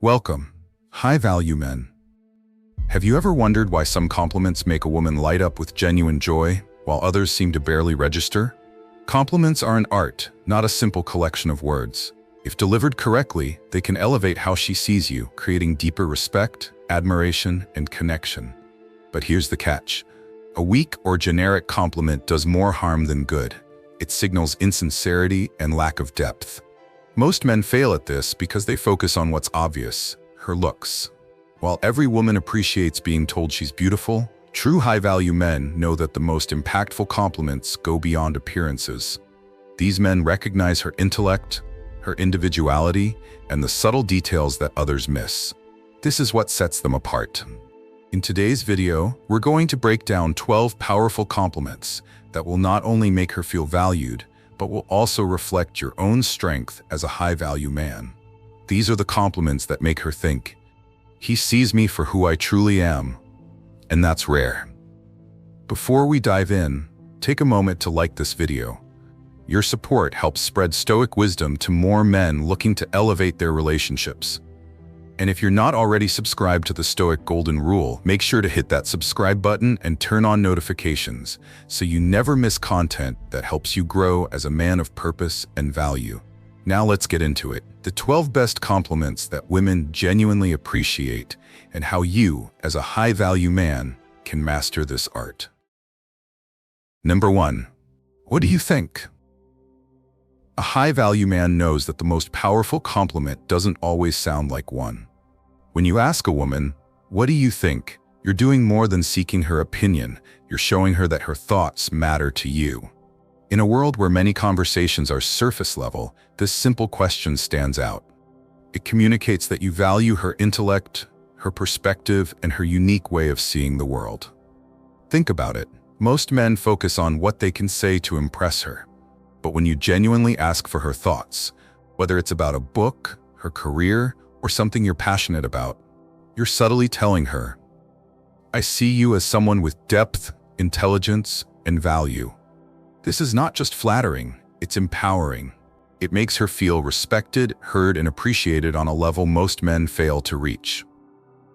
Welcome, high-value men. Have you ever wondered why some compliments make a woman light up with genuine joy, while others seem to barely register? Compliments are an art, not a simple collection of words. If delivered correctly, they can elevate how she sees you, creating deeper respect, admiration, and connection. But here's the catch. A weak or generic compliment does more harm than good. It signals insincerity and lack of depth. Most men fail at this because they focus on what's obvious, her looks. While every woman appreciates being told she's beautiful, true high-value men know that the most impactful compliments go beyond appearances. These men recognize her intellect, her individuality, and the subtle details that others miss. This is what sets them apart. In today's video, we're going to break down 12 powerful compliments that will not only make her feel valued, but will also reflect your own strength as a high-value man. These are the compliments that make her think, "He sees me for who I truly am," and that's rare. Before we dive in, take a moment to like this video. Your support helps spread Stoic wisdom to more men looking to elevate their relationships. And if you're not already subscribed to the Stoic Golden Rule, make sure to hit that subscribe button and turn on notifications so you never miss content that helps you grow as a man of purpose and value. Now let's get into it. The 12 best compliments that women genuinely appreciate and how you, as a high-value man, can master this art. Number 1. What do you think? A high-value man knows that the most powerful compliment doesn't always sound like one. When you ask a woman, "What do you think?" you're doing more than seeking her opinion. You're showing her that her thoughts matter to you. In a world where many conversations are surface level, this simple question stands out. It communicates that you value her intellect, her perspective, and her unique way of seeing the world. Think about it. Most men focus on what they can say to impress her. But when you genuinely ask for her thoughts, whether it's about a book, her career, or something you're passionate about, you're subtly telling her, "I see you as someone with depth, intelligence, and value." This is not just flattering, it's empowering. It makes her feel respected, heard, and appreciated on a level most men fail to reach.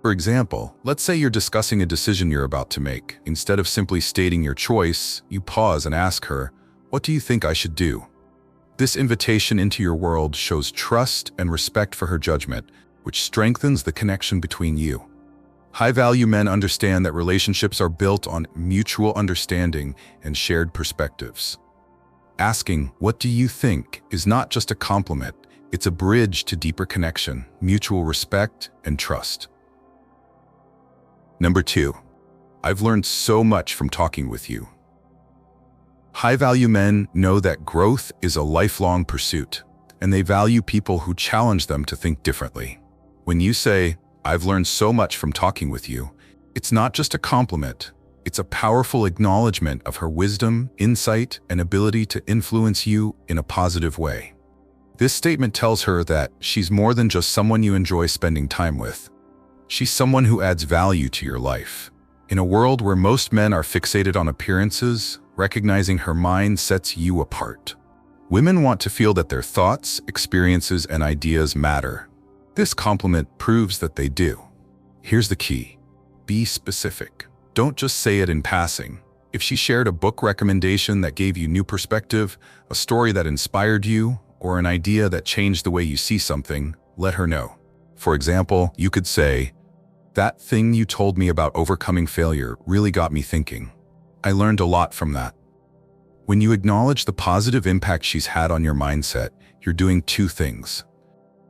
For example, let's say you're discussing a decision you're about to make. Instead of simply stating your choice, you pause and ask her, "What do you think I should do?" This invitation into your world shows trust and respect for her judgment, which strengthens the connection between you. High-value men understand that relationships are built on mutual understanding and shared perspectives. Asking, "What do you think?" is not just a compliment, it's a bridge to deeper connection, mutual respect, and trust. Number 2. I've learned so much from talking with you. High-value men know that growth is a lifelong pursuit, and they value people who challenge them to think differently. When you say, "I've learned so much from talking with you," it's not just a compliment, it's a powerful acknowledgement of her wisdom, insight, and ability to influence you in a positive way. This statement tells her that she's more than just someone you enjoy spending time with. She's someone who adds value to your life. In a world where most men are fixated on appearances, recognizing her mind sets you apart. Women want to feel that their thoughts, experiences, and ideas matter. This compliment proves that they do. Here's the key. Be specific. Don't just say it in passing. If she shared a book recommendation that gave you new perspective, a story that inspired you, or an idea that changed the way you see something, let her know. For example, you could say, "That thing you told me about overcoming failure really got me thinking. I learned a lot from that." When you acknowledge the positive impact she's had on your mindset, you're doing two things.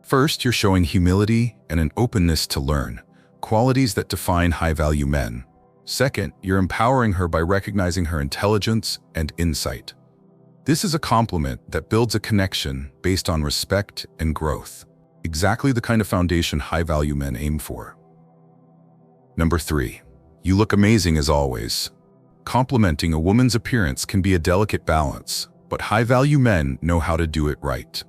First, you're showing humility and an openness to learn, qualities that define high-value men. Second, you're empowering her by recognizing her intelligence and insight. This is a compliment that builds a connection based on respect and growth, exactly the kind of foundation high-value men aim for. Number 3. You look amazing as always. Complimenting a woman's appearance can be a delicate balance, but high-value men know how to do it right.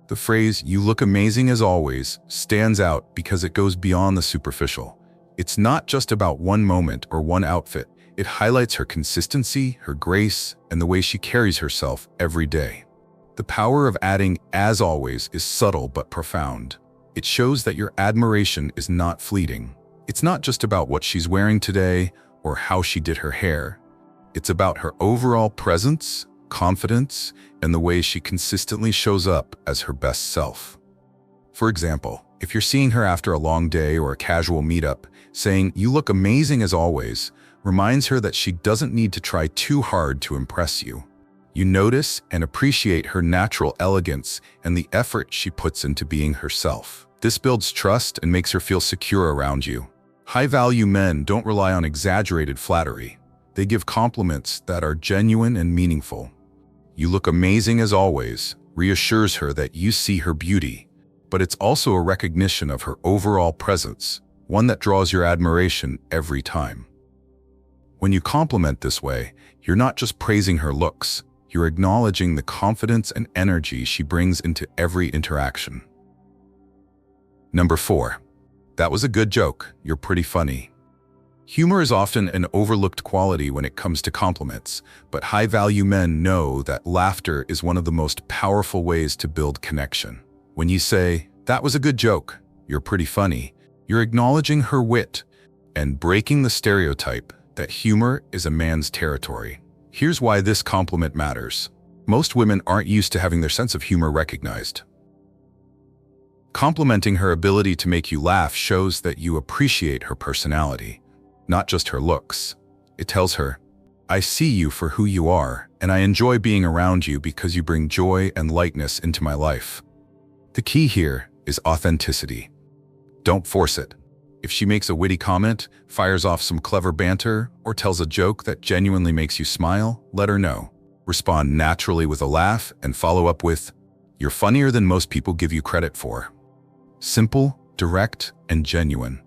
The phrase, "You look amazing as always," stands out because it goes beyond the superficial. It's not just about one moment or one outfit. It highlights her consistency, her grace, and the way she carries herself every day. The power of adding "as always" is subtle but profound. It shows that your admiration is not fleeting. It's not just about what she's wearing today or how she did her hair. It's about her overall presence, confidence, and the way she consistently shows up as her best self. For example, if you're seeing her after a long day or a casual meetup, saying, "You look amazing as always," reminds her that she doesn't need to try too hard to impress you. You notice and appreciate her natural elegance and the effort she puts into being herself. This builds trust and makes her feel secure around you. High-value men don't rely on exaggerated flattery. They give compliments that are genuine and meaningful. "You look amazing as always" reassures her that you see her beauty, but it's also a recognition of her overall presence, one that draws your admiration every time. When you compliment this way, you're not just praising her looks, you're acknowledging the confidence and energy she brings into every interaction. Number 4. That was a good joke. You're pretty funny. Humor is often an overlooked quality when it comes to compliments, but high-value men know that laughter is one of the most powerful ways to build connection. When you say, "That was a good joke, you're pretty funny," you're acknowledging her wit and breaking the stereotype that humor is a man's territory. Here's why this compliment matters. Most women aren't used to having their sense of humor recognized. Complimenting her ability to make you laugh shows that you appreciate her personality, not just her looks. It tells her, "I see you for who you are, and I enjoy being around you because you bring joy and lightness into my life." The key here is authenticity. Don't force it. If she makes a witty comment, fires off some clever banter, or tells a joke that genuinely makes you smile, let her know. Respond naturally with a laugh and follow up with, "You're funnier than most people give you credit for." Simple, direct, and genuine.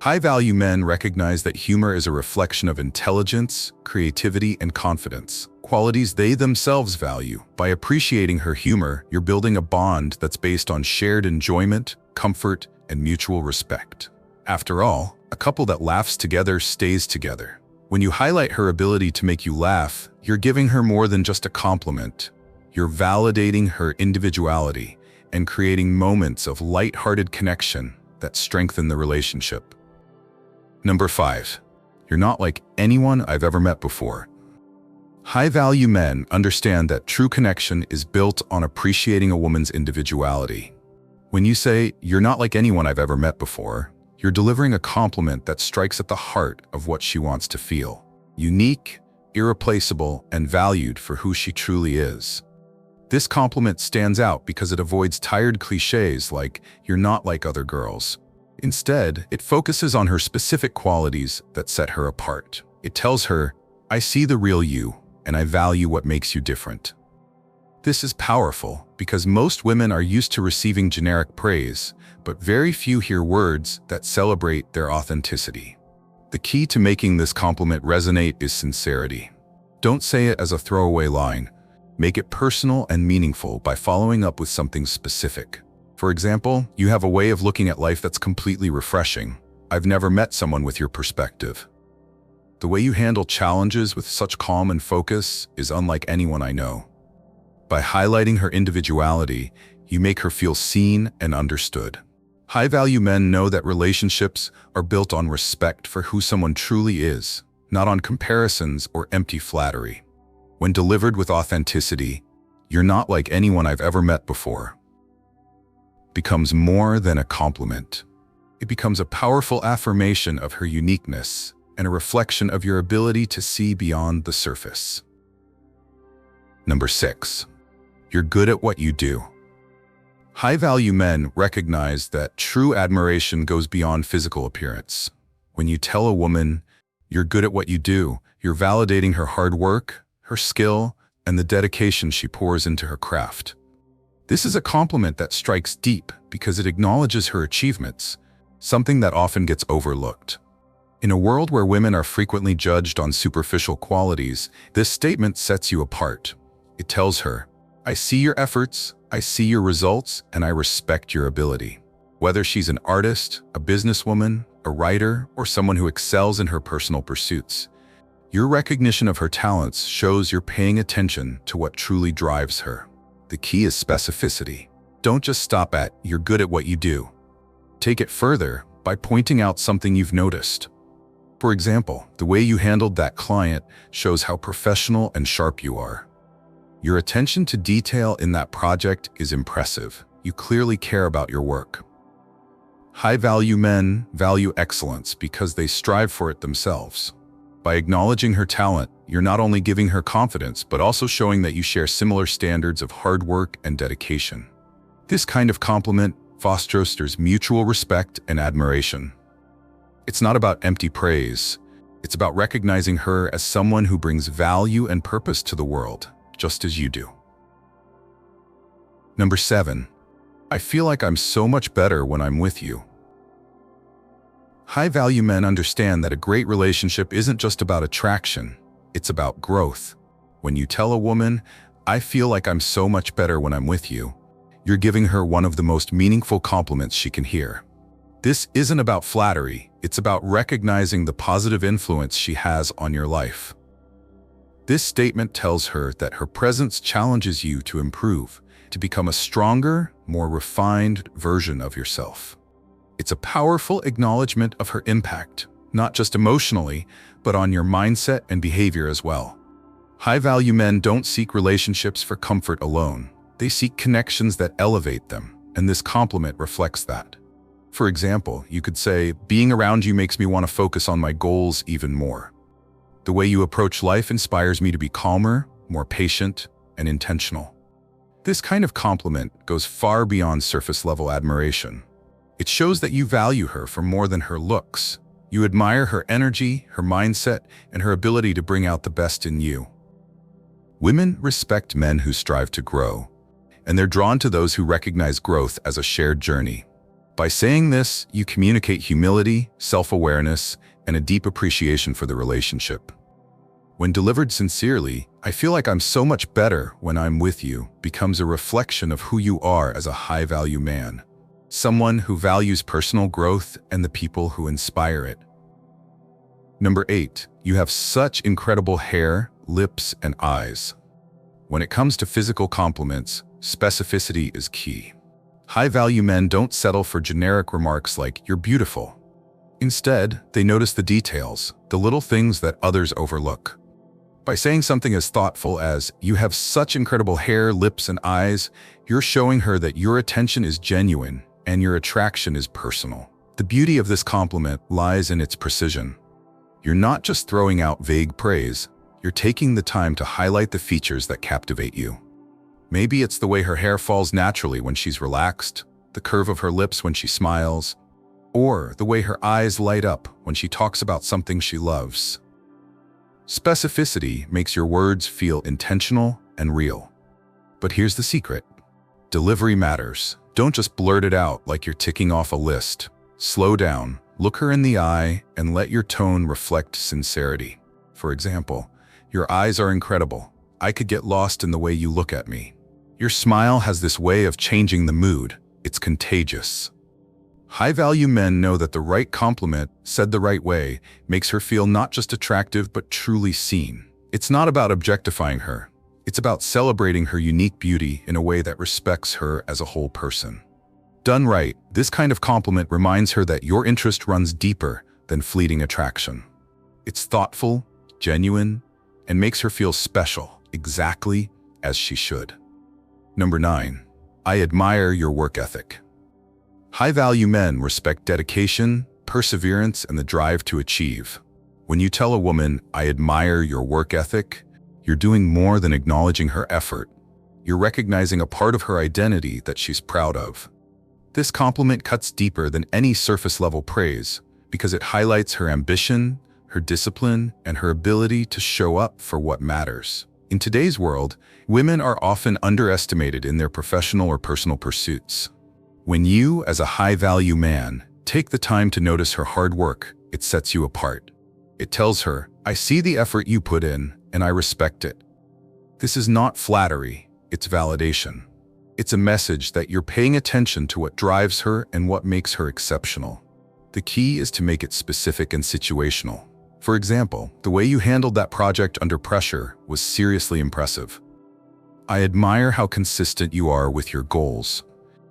High-value men recognize that humor is a reflection of intelligence, creativity, and confidence, qualities they themselves value. By appreciating her humor, you're building a bond that's based on shared enjoyment, comfort, and mutual respect. After all, a couple that laughs together stays together. When you highlight her ability to make you laugh, you're giving her more than just a compliment. You're validating her individuality and creating moments of light-hearted connection that strengthen the relationship. Number 5. You're not like anyone I've ever met before. High-value men understand that true connection is built on appreciating a woman's individuality. When you say, "You're not like anyone I've ever met before," you're delivering a compliment that strikes at the heart of what she wants to feel. Unique, irreplaceable, and valued for who she truly is. This compliment stands out because it avoids tired cliches like, "You're not like other girls." Instead, it focuses on her specific qualities that set her apart. It tells her, "I see the real you, and I value what makes you different." This is powerful because most women are used to receiving generic praise, but very few hear words that celebrate their authenticity. The key to making this compliment resonate is sincerity. Don't say it as a throwaway line. Make it personal and meaningful by following up with something specific. For example, you have a way of looking at life that's completely refreshing. I've never met someone with your perspective. The way you handle challenges with such calm and focus is unlike anyone I know. By highlighting her individuality, you make her feel seen and understood. High-value men know that relationships are built on respect for who someone truly is, not on comparisons or empty flattery. When delivered with authenticity, "You're not like anyone I've ever met before," becomes more than a compliment. It becomes a powerful affirmation of her uniqueness and a reflection of your ability to see beyond the surface. Number 6. You're good at what you do. High-value men recognize that true admiration goes beyond physical appearance. When you tell a woman, "You're good at what you do," you're validating her hard work, her skill, and the dedication she pours into her craft. This is a compliment that strikes deep because it acknowledges her achievements, something that often gets overlooked. In a world where women are frequently judged on superficial qualities, this statement sets you apart. It tells her, "I see your efforts, I see your results, and I respect your ability." Whether she's an artist, a businesswoman, a writer, or someone who excels in her personal pursuits, your recognition of her talents shows you're paying attention to what truly drives her. The key is specificity. Don't just stop at, "You're good at what you do." Take it further by pointing out something you've noticed. For example, the way you handled that client shows how professional and sharp you are. Your attention to detail in that project is impressive. You clearly care about your work. High-value men value excellence because they strive for it themselves. By acknowledging her talent, you're not only giving her confidence, but also showing that you share similar standards of hard work and dedication. This kind of compliment fosters mutual respect and admiration. It's not about empty praise. It's about recognizing her as someone who brings value and purpose to the world, just as you do. Number 7. I feel like I'm so much better when I'm with you. High-value men understand that a great relationship isn't just about attraction, it's about growth. When you tell a woman, "I feel like I'm so much better when I'm with you," you're giving her one of the most meaningful compliments she can hear. This isn't about flattery, it's about recognizing the positive influence she has on your life. This statement tells her that her presence challenges you to improve, to become a stronger, more refined version of yourself. It's a powerful acknowledgement of her impact, not just emotionally, but on your mindset and behavior as well. High-value men don't seek relationships for comfort alone. They seek connections that elevate them, and this compliment reflects that. For example, you could say, "Being around you makes me want to focus on my goals even more. The way you approach life inspires me to be calmer, more patient, and intentional." This kind of compliment goes far beyond surface-level admiration. It shows that you value her for more than her looks. You admire her energy, her mindset, and her ability to bring out the best in you. Women respect men who strive to grow, and they're drawn to those who recognize growth as a shared journey. By saying this, you communicate humility, self-awareness, and a deep appreciation for the relationship. When delivered sincerely, "I feel like I'm so much better when I'm with you," becomes a reflection of who you are as a high-value man. Someone who values personal growth and the people who inspire it. Number 8. You have such incredible hair, lips, and eyes. When it comes to physical compliments, specificity is key. High-value men don't settle for generic remarks like, "You're beautiful." Instead, they notice the details, the little things that others overlook. By saying something as thoughtful as, "You have such incredible hair, lips, and eyes," you're showing her that your attention is genuine and your attraction is personal. The beauty of this compliment lies in its precision. You're not just throwing out vague praise, you're taking the time to highlight the features that captivate you. Maybe it's the way her hair falls naturally when she's relaxed, the curve of her lips when she smiles, or the way her eyes light up when she talks about something she loves. Specificity makes your words feel intentional and real. But here's the secret. Delivery matters. Don't just blurt it out like you're ticking off a list. Slow down, look her in the eye, and let your tone reflect sincerity. For example, "Your eyes are incredible. I could get lost in the way you look at me." Your smile has this way of changing the mood. It's contagious. High-value men know that the right compliment, said the right way, makes her feel not just attractive but truly seen. It's not about objectifying her. It's about celebrating her unique beauty in a way that respects her as a whole person. Done right, this kind of compliment reminds her that your interest runs deeper than fleeting attraction. It's thoughtful, genuine, and makes her feel special, exactly as she should. Number 9. I admire your work ethic. High-value men respect dedication, perseverance, and the drive to achieve. When you tell a woman, "I admire your work ethic," you're doing more than acknowledging her effort. You're recognizing a part of her identity that she's proud of. This compliment cuts deeper than any surface-level praise because it highlights her ambition, her discipline, and her ability to show up for what matters. In today's world, women are often underestimated in their professional or personal pursuits. When you, as a high-value man, take the time to notice her hard work, it sets you apart. It tells her, "I see the effort you put in, and I respect it." This is not flattery, it's validation. It's a message that you're paying attention to what drives her and what makes her exceptional. The key is to make it specific and situational. For example, the way you handled that project under pressure was seriously impressive. "I admire how consistent you are with your goals.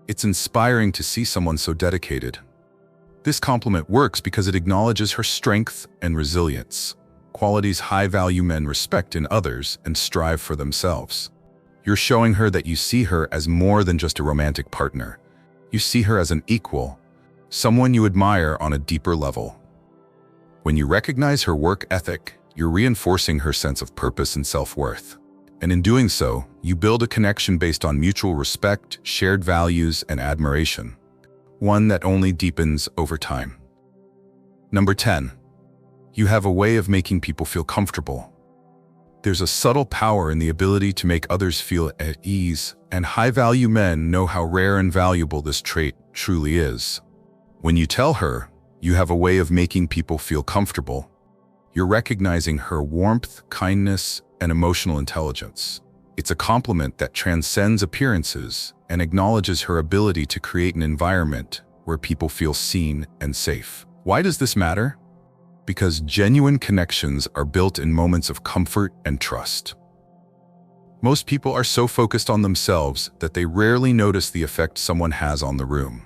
It's inspiring to see someone so dedicated. This compliment works because it acknowledges her strength and resilience, qualities high-value men respect in others and strive for themselves. You're showing her that you see her as more than just a romantic partner. You see her as an equal, someone you admire on a deeper level. When you recognize her work ethic, you're reinforcing her sense of purpose and self-worth. And in doing so, you build a connection based on mutual respect, shared values, and admiration, one that only deepens over time. Number 10. You have a way of making people feel comfortable. There's a subtle power in the ability to make others feel at ease, and high-value men know how rare and valuable this trait truly is. When you tell her you have a way of making people feel comfortable, you're recognizing her warmth, kindness, and emotional intelligence. It's a compliment that transcends appearances and acknowledges her ability to create an environment where people feel seen and safe. Why does this matter? Because genuine connections are built in moments of comfort and trust. Most people are so focused on themselves that they rarely notice the effect someone has on the room.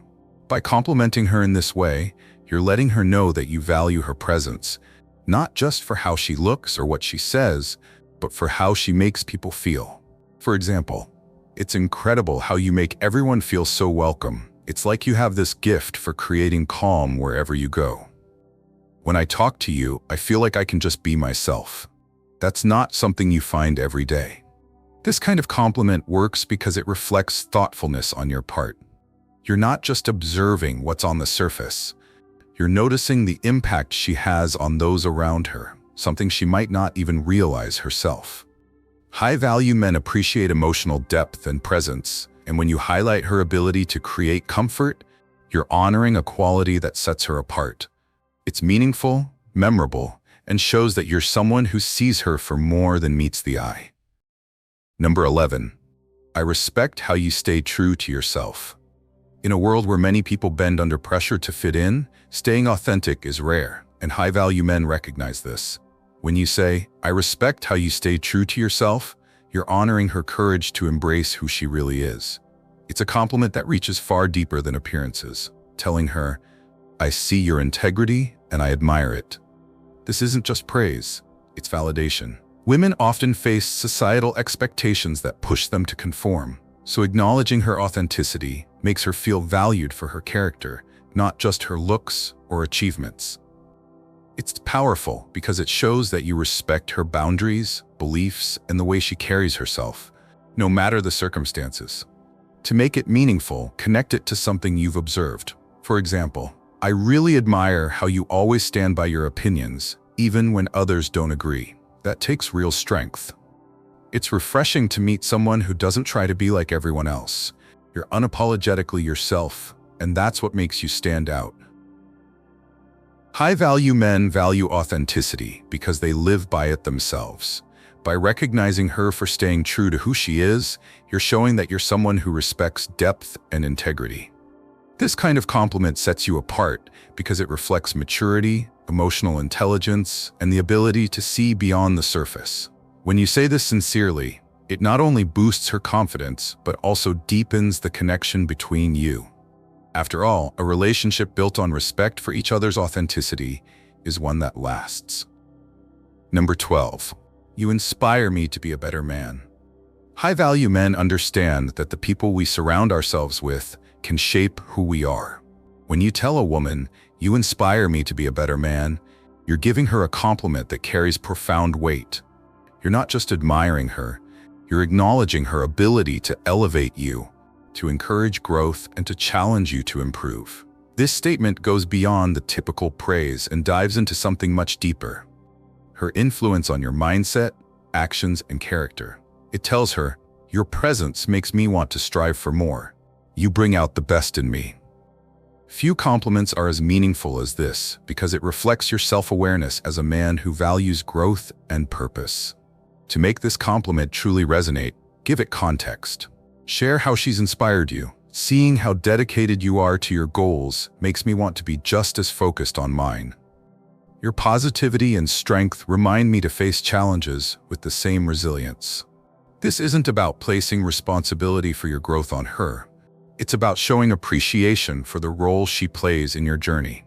By complimenting her in this way, you're letting her know that you value her presence, not just for how she looks or what she says, but for how she makes people feel. For example, it's incredible how you make everyone feel so welcome. It's like you have this gift for creating calm wherever you go. When I talk to you, I feel like I can just be myself. That's not something you find every day. This kind of compliment works because it reflects thoughtfulness on your part. You're not just observing what's on the surface. You're noticing the impact she has on those around her, something she might not even realize herself. High-value men appreciate emotional depth and presence, and when you highlight her ability to create comfort, you're honoring a quality that sets her apart. It's meaningful, memorable, and shows that you're someone who sees her for more than meets the eye. Number 11. I respect how you stay true to yourself. In a world where many people bend under pressure to fit in, staying authentic is rare, and high-value men recognize this. When you say, "I respect how you stay true to yourself," you're honoring her courage to embrace who she really is. It's a compliment that reaches far deeper than appearances, telling her, "I see your integrity and I admire it." This isn't just praise, it's validation. Women often face societal expectations that push them to conform, so acknowledging her authenticity makes her feel valued for her character, not just her looks or achievements. It's powerful because it shows that you respect her boundaries, beliefs, and the way she carries herself, no matter the circumstances. To make it meaningful, connect it to something you've observed. For example, "I really admire how you always stand by your opinions, even when others don't agree." That takes real strength. It's refreshing to meet someone who doesn't try to be like everyone else. You're unapologetically yourself, and that's what makes you stand out. High-value men value authenticity because they live by it themselves. By recognizing her for staying true to who she is, you're showing that you're someone who respects depth and integrity. This kind of compliment sets you apart because it reflects maturity, emotional intelligence, and the ability to see beyond the surface. When you say this sincerely, it not only boosts her confidence, but also deepens the connection between you. After all, a relationship built on respect for each other's authenticity is one that lasts. Number 12. You inspire me to be a better man. High-value men understand that the people we surround ourselves with can shape who we are. When you tell a woman, "You inspire me to be a better man," you're giving her a compliment that carries profound weight. You're not just admiring her, you're acknowledging her ability to elevate you, to encourage growth, and to challenge you to improve. This statement goes beyond the typical praise and dives into something much deeper: her influence on your mindset, actions, and character. It tells her, "Your presence makes me want to strive for more. You bring out the best in me." Few compliments are as meaningful as this because it reflects your self-awareness as a man who values growth and purpose. To make this compliment truly resonate, give it context. Share how she's inspired you. "Seeing how dedicated you are to your goals makes me want to be just as focused on mine. Your positivity and strength remind me to face challenges with the same resilience." This isn't about placing responsibility for your growth on her. It's about showing appreciation for the role she plays in your journey.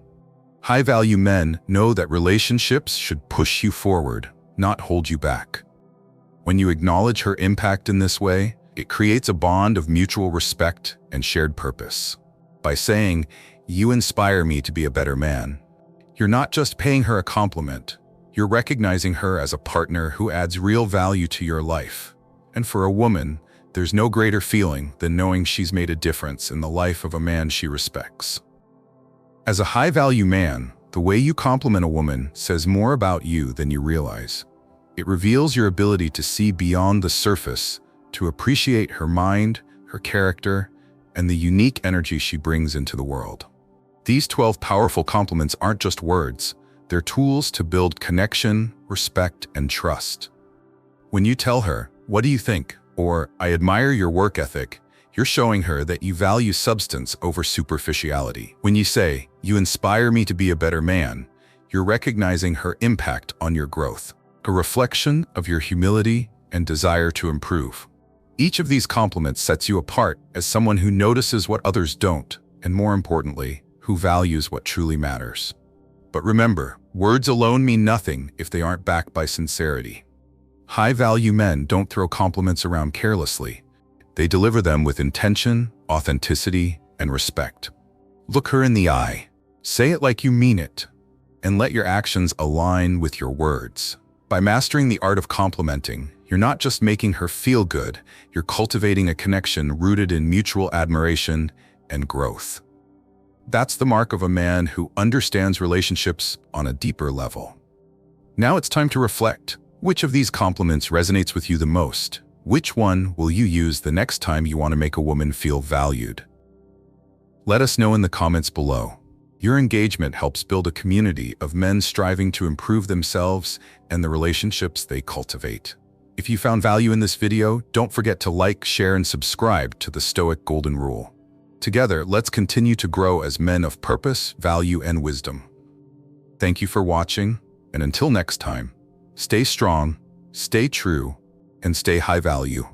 High-value men know that relationships should push you forward, not hold you back. When you acknowledge her impact in this way, it creates a bond of mutual respect and shared purpose. By saying, "You inspire me to be a better man," you're not just paying her a compliment, you're recognizing her as a partner who adds real value to your life. And for a woman, there's no greater feeling than knowing she's made a difference in the life of a man she respects. As a high-value man, the way you compliment a woman says more about you than you realize. It reveals your ability to see beyond the surface, to appreciate her mind, her character, and the unique energy she brings into the world. These 12 powerful compliments aren't just words, they're tools to build connection, respect, and trust. When you tell her, "What do you think?" or "I admire your work ethic," you're showing her that you value substance over superficiality. When you say, "You inspire me to be a better man," you're recognizing her impact on your growth, a reflection of your humility and desire to improve. Each of these compliments sets you apart as someone who notices what others don't, and more importantly, who values what truly matters. But remember, words alone mean nothing if they aren't backed by sincerity. High-value men don't throw compliments around carelessly. They deliver them with intention, authenticity, and respect. Look her in the eye, say it like you mean it, and let your actions align with your words. By mastering the art of complimenting, you're not just making her feel good, you're cultivating a connection rooted in mutual admiration and growth. That's the mark of a man who understands relationships on a deeper level. Now it's time to reflect. Which of these compliments resonates with you the most? Which one will you use the next time you want to make a woman feel valued? Let us know in the comments below. Your engagement helps build a community of men striving to improve themselves and the relationships they cultivate. If you found value in this video, don't forget to like, share, and subscribe to the Stoic Golden Rule. Together, let's continue to grow as men of purpose, value, and wisdom. Thank you for watching, and until next time, stay strong, stay true, and stay high value.